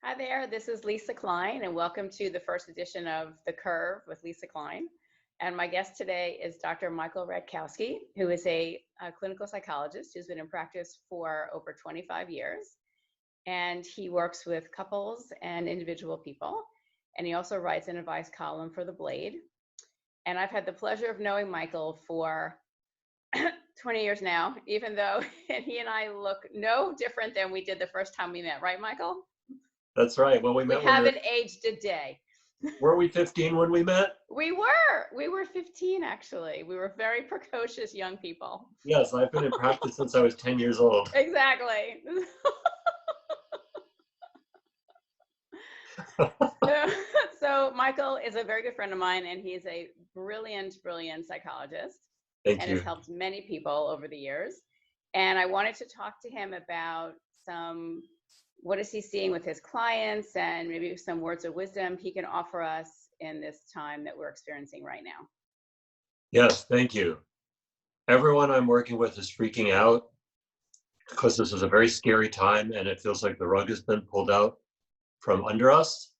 Hi there, this is Lisa Klein, and welcome to the first edition of The Curve with Lisa Klein. And my guest today is Dr. Michael Radkowsky, who is a clinical psychologist who's been in practice for over 25 years. And he works with couples and individual people. And he also writes an advice column for The Blade. And I've had the pleasure of knowing Michael for 20 years now, even though he and I look no different than we did the first time we met, right, Michael? That's right. Well, we We met when haven't aged a day. were we 15 when we met? We were 15 actually. We were very precocious young people. Yes, I've been in practice since I was 10 years old. Exactly. So Michael is a very good friend of mine, and he's a brilliant psychologist Thank and has you. helped many people over the years. And I wanted to talk to him about what is he seeing with his clients and maybe some words of wisdom he can offer us in this time that we're experiencing right now. Yes, thank you. Everyone I'm working with is freaking out because this is a very scary time and it feels like the rug has been pulled out from under us.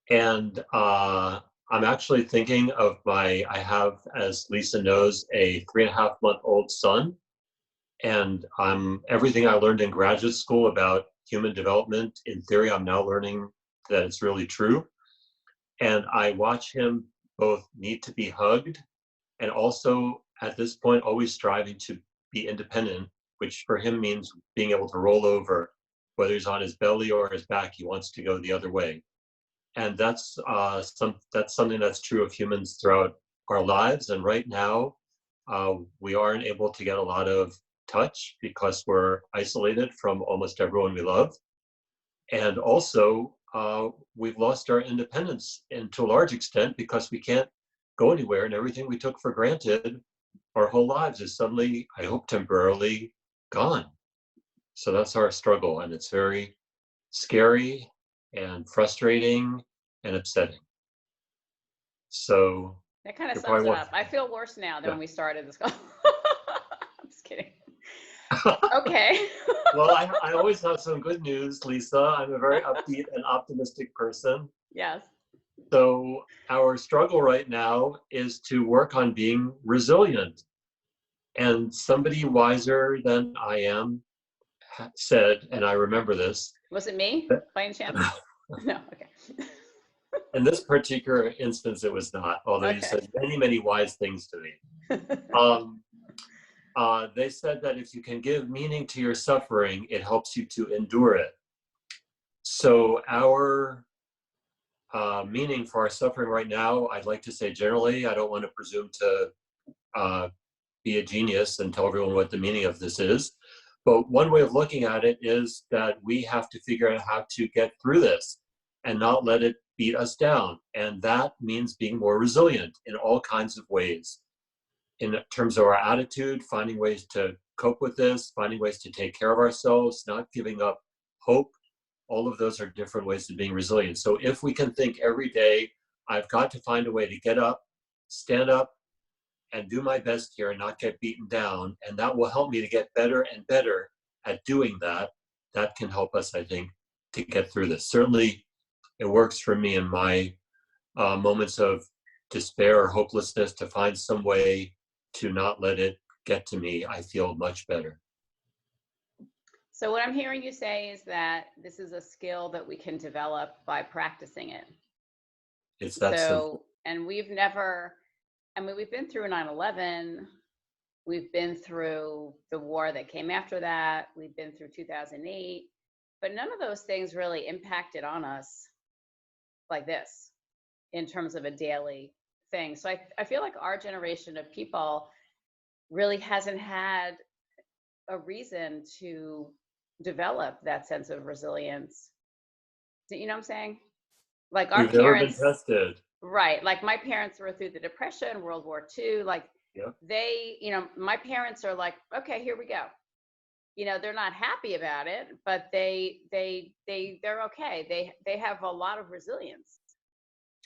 And I'm actually thinking of I have, as Lisa knows, a 3.5-month-old son. And everything I learned in graduate school about human development, in theory, I'm now learning that it's really true. And I watch him both need to be hugged and also at this point always striving to be independent, which for him means being able to roll over, whether he's on his belly or his back, he wants to go the other way. And that's something that's true of humans throughout our lives. And right now, we aren't able to get a lot of touch because we're isolated from almost everyone we love. And also, we've lost our independence, and to a large extent because we can't go anywhere, and everything we took for granted our whole lives is suddenly, I hope temporarily, gone. So that's our struggle, and it's very scary and frustrating and upsetting. So That kind of you're sums probably it one. up. I feel worse now than Yeah. when we started this call. I'm just kidding. Okay. Well, I always have some good news, Lisa. I'm a very upbeat and optimistic person. Yes. So our struggle right now is to work on being resilient. And somebody wiser than I am said, and I remember this. Was it me by any chance? No. Okay. In this particular instance, it was not, although you Okay. said many, many wise things to me. They said that if you can give meaning to your suffering, it helps you to endure it. So our meaning for our suffering right now, I'd like to say generally, I don't want to presume to be a genius and tell everyone what the meaning of this is. But one way of looking at it is that we have to figure out how to get through this and not let it beat us down. And that means being more resilient in all kinds of ways. In terms of our attitude, finding ways to cope with this, finding ways to take care of ourselves, not giving up hope. All of those are different ways of being resilient. So if we can think every day, I've got to find a way to get up, stand up, and do my best here and not get beaten down, and that will help me to get better and better at doing that, that can help us, I think, to get through this. Certainly, it works for me in my moments of despair or hopelessness to find some way to not let it get to me. I feel much better. So what I'm hearing you say is that this is a skill that we can develop by practicing it. It's that simple. And we've been through 9/11. We've been through the war that came after that. We've been through 2008. But none of those things really impacted on us like this in terms of a daily thing. So I feel like our generation of people really hasn't had a reason to develop that sense of resilience. You know what I'm saying? Like our We've never been parents, tested. right? Like my parents were through the Depression, World War II. Like Yeah. my parents are like, okay, here we go. They're not happy about it, but they're okay. They have a lot of resilience.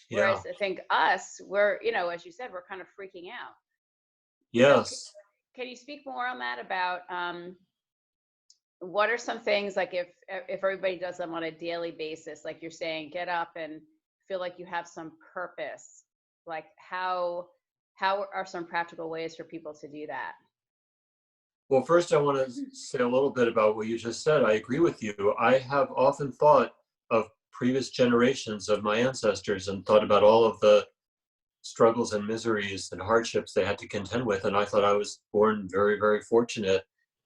Yeah. Whereas I think us, we're, as you said, we're kind of freaking out. So Yes. can you speak more on that about what are some things, like if everybody does them on a daily basis, like you're saying, get up and feel like you have some purpose, like how are some practical ways for people to do that? Well, first, I want to say a little bit about what you just said. I agree with you. I have often thought of previous generations of my ancestors and thought about all of the struggles and miseries and hardships they had to contend with. And I thought I was born very, very fortunate.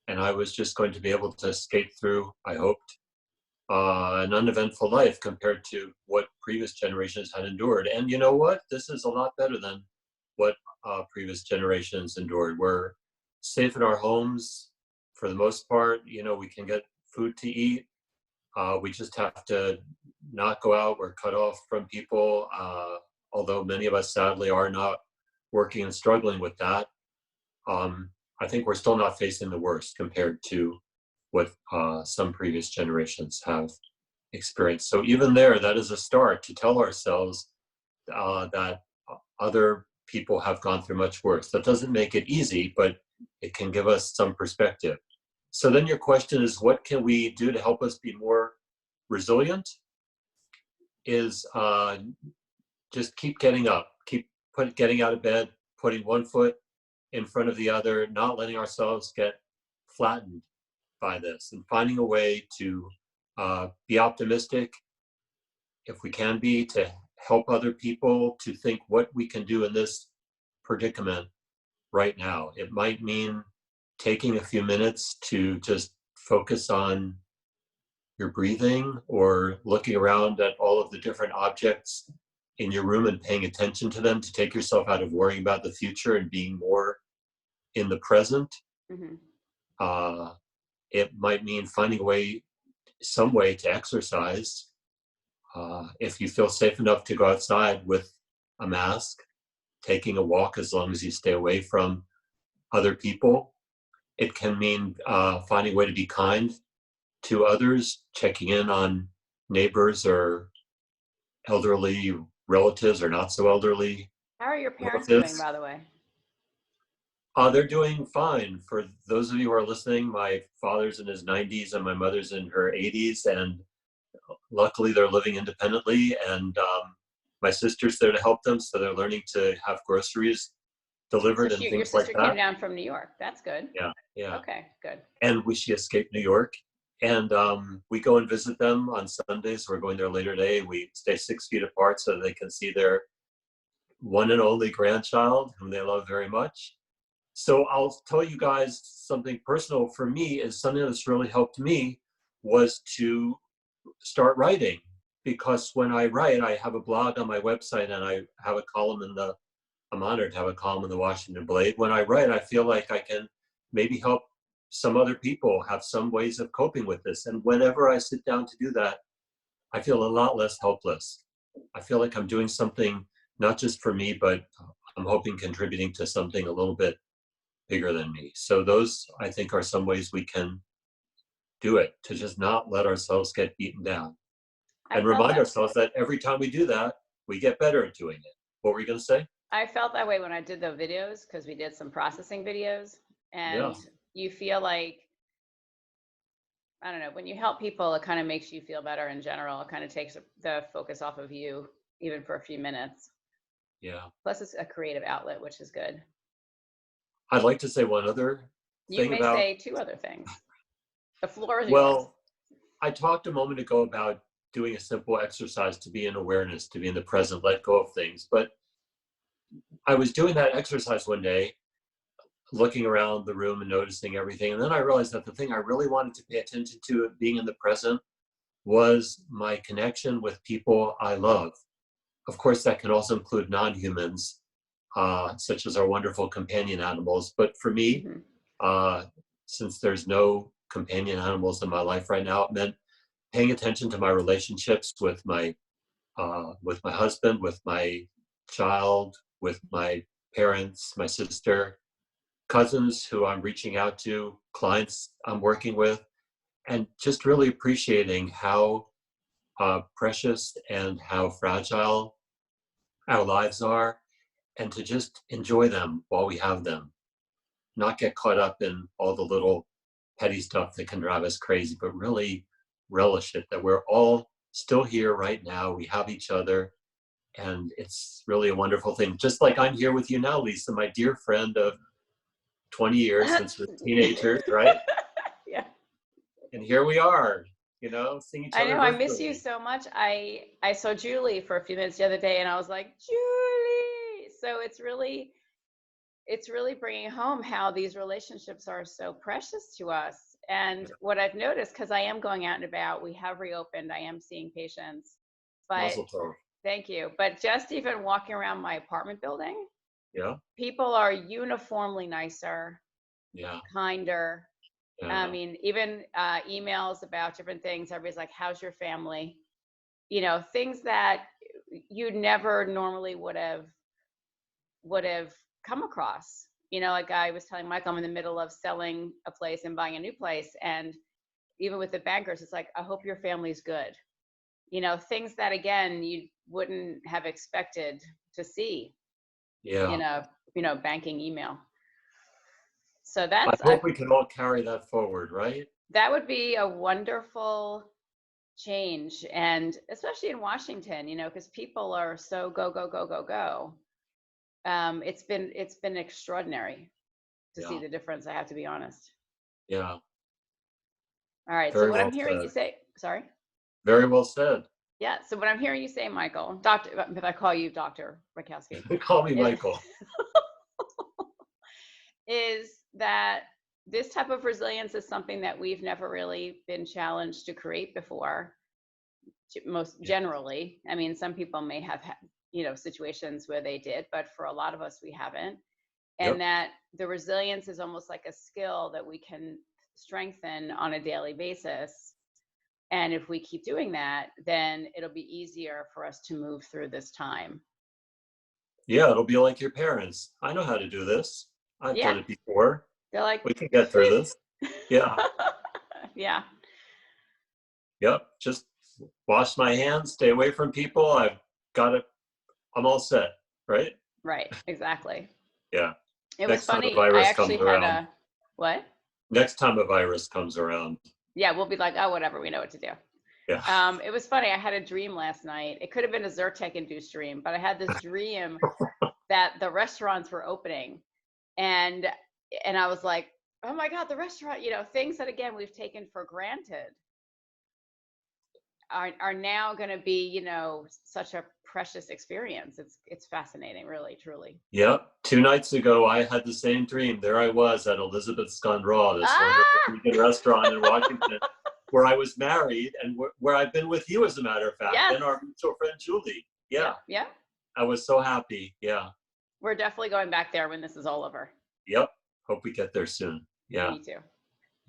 And I was just going to be able to skate through, I hoped, an uneventful life compared to what previous generations had endured. And you know what? This is a lot better than what previous generations endured. We're safe in our homes for the most part. You know, we can get food to eat. We just have to not go out. We're cut off from people, although many of us sadly are not working and struggling with that. I think we're still not facing the worst compared to what some previous generations have experienced. So even there, that is a start to tell ourselves that other people have gone through much worse. That doesn't make it easy, but it can give us some perspective. So then your question is, what can we do to help us be more resilient? Is just keep getting up, keep getting out of bed, putting one foot in front of the other, not letting ourselves get flattened by this, and finding a way to be optimistic, if we can be, to help other people, to think what we can do in this predicament right now. It might mean taking a few minutes to just focus on your breathing, or looking around at all of the different objects in your room and paying attention to them, to take yourself out of worrying about the future and being more in the present. Mm-hmm. It might mean finding a way, some way to exercise. If you feel safe enough to go outside with a mask, taking a walk as long as you stay away from other people. It can mean finding a way to be kind to others, checking in on neighbors or elderly relatives or not so elderly How are your parents doing, relatives. by the way? They're doing fine. For those of you who are listening, my father's in his 90s and my mother's in her 80s, and luckily they're living independently, and my sister's there to help them, so they're learning to have groceries delivered and Your things like sister that. came down from New York. That's good. Yeah. Okay, good. And she escaped New York. And we go and visit them on Sundays. We're going there later today. We stay 6 feet apart so they can see their one and only grandchild, whom they love very much. So I'll tell you guys something personal for me. Is something that's really helped me was to start writing. Because when I write, I have a blog on my website, and I have a column I'm honored to have a column in the Washington Blade. When I write, I feel like I can maybe help some other people have some ways of coping with this. And whenever I sit down to do that, I feel a lot less helpless. I feel like I'm doing something not just for me, but I'm hoping contributing to something a little bit bigger than me. So those, I think, are some ways we can do it, to just not let ourselves get beaten down. And remind ourselves that every time we do that, we get better at doing it. What were you going to say? I felt that way when I did the videos, because we did some processing videos, and you feel like, I don't know, when you help people, it kind of makes you feel better in general. It kind of takes the focus off of you, even for a few minutes. Yeah. Plus, it's a creative outlet, which is good. I'd like to say one other thing. You may say two other things. The floor is yours. Well, I talked a moment ago about doing a simple exercise to be in awareness, to be in the present, let go of things. But I was doing that exercise one day, looking around the room and noticing everything. And then I realized that the thing I really wanted to pay attention to, being in the present, was my connection with people I love. Of course, that can also include non-humans, such as our wonderful companion animals. But for me, since there's no companion animals in my life right now, it meant paying attention to my relationships with my husband, with my child, with my parents, my sister, cousins who I'm reaching out to, clients I'm working with, and just really appreciating how precious and how fragile our lives are, and to just enjoy them while we have them, not get caught up in all the little petty stuff that can drive us crazy, but really relish it, that we're all still here right now. We have each other, and it's really a wonderful thing. Just like I'm here with you now, Lisa, my dear friend of 20 years since we're teenagers, right? Yeah. And here we are, seeing each I other know, I miss you virtually. so much. I saw Julie for a few minutes the other day, and I was like, Julie. So it's really bringing home how these relationships are so precious to us. And what I've noticed, because I am going out and about, we have reopened, I am seeing patients, but Mazel tov. thank you. But just even walking around my apartment building, Yeah, people are uniformly nicer, yeah, kinder. I yeah, mean, even emails about different things. Everybody's like, "How's your family?" Things that you never normally would have come across. Like I was telling Michael, I'm in the middle of selling a place and buying a new place, and even with the bankers, it's like, I hope your family's good. Things that again you wouldn't have expected to see yeah. in a banking email. So I hope we can all carry that forward, right? that would be a wonderful change, and especially in Washington, because people are so go go go go go. It's been extraordinary to see Yeah, the difference. I have to be honest. yeah. All right. So Very what I'm well hearing you said. say, sorry. Very well said. Yeah. So what I'm hearing you say, Michael, Doctor, if I call you Dr. Radkowsky, Call me is Michael. is that this type of resilience is something that we've never really been challenged to create before. Most Yeah. generally, I mean, some people may have situations where they did, but for a lot of us, we haven't. And Yep. that the resilience is almost like a skill that we can strengthen on a daily basis. And if we keep doing that, then it'll be easier for us to move through this time. Yeah, it'll be like your parents. I know how to do this. I've Yeah. done it before. They're like, We can get through this. Yeah. yeah, Yep. Just wash my hands, stay away from people. I've got it. I'm all set. Right? right, exactly. Yeah. It was Next time a funny. I virus actually comes had around. a, what? Next time a virus comes around. Yeah, we'll be like, oh, whatever, we know what to do. Yeah. It was funny. I had a dream last night. It could have been a Zyrtec-induced dream, but I had this dream that the restaurants were opening, and I was like, oh my God, the restaurant, things that again we've taken for granted are now going to be, such a precious experience. It's fascinating, really, truly. Yep. 2 nights ago, I had the same dream. There I was at Elizabeth's Gone Raw, this wonderful Ah, vegan restaurant in Washington, where I was married and where I've been with you, as a matter of fact, yes. and our mutual friend Julie. Yeah. Yep. Yep. I was so happy. Yeah. We're definitely going back there when this is all over. Yep. Hope we get there soon. Yeah. Me too.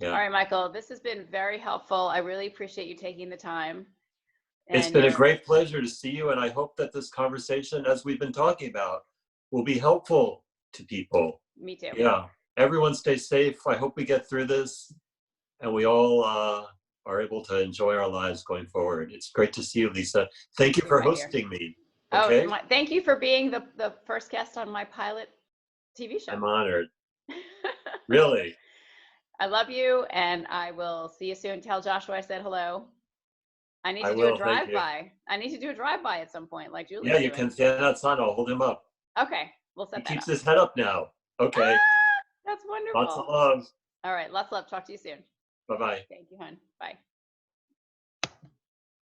All Yeah. right, Michael, this has been very helpful. I really appreciate you taking the time. It's And been a great pleasure to see you, and I hope that this conversation, as we've been talking about, will be helpful to people. me too. Yeah. Everyone stay safe. I hope we get through this and we all are able to enjoy our lives going forward. It's great to see you, Lisa. Thank you You're for right here. hosting me. Oh, Okay? thank you for being the first guest on my pilot TV show. I'm honored. Really. I love you, and I will see you soon. Tell Joshua I said hello. I need I to do a will. Thank you. drive-by. I need to do a drive-by at some point, like Yeah, Julie's you doing. can stand outside. I'll hold him up. Okay, we'll He set that keeps up. his head up now. Okay. Ah, that's Lots of wonderful. love. All right, lots of love. Talk to you soon. Bye-bye. Thank you, hon. Bye.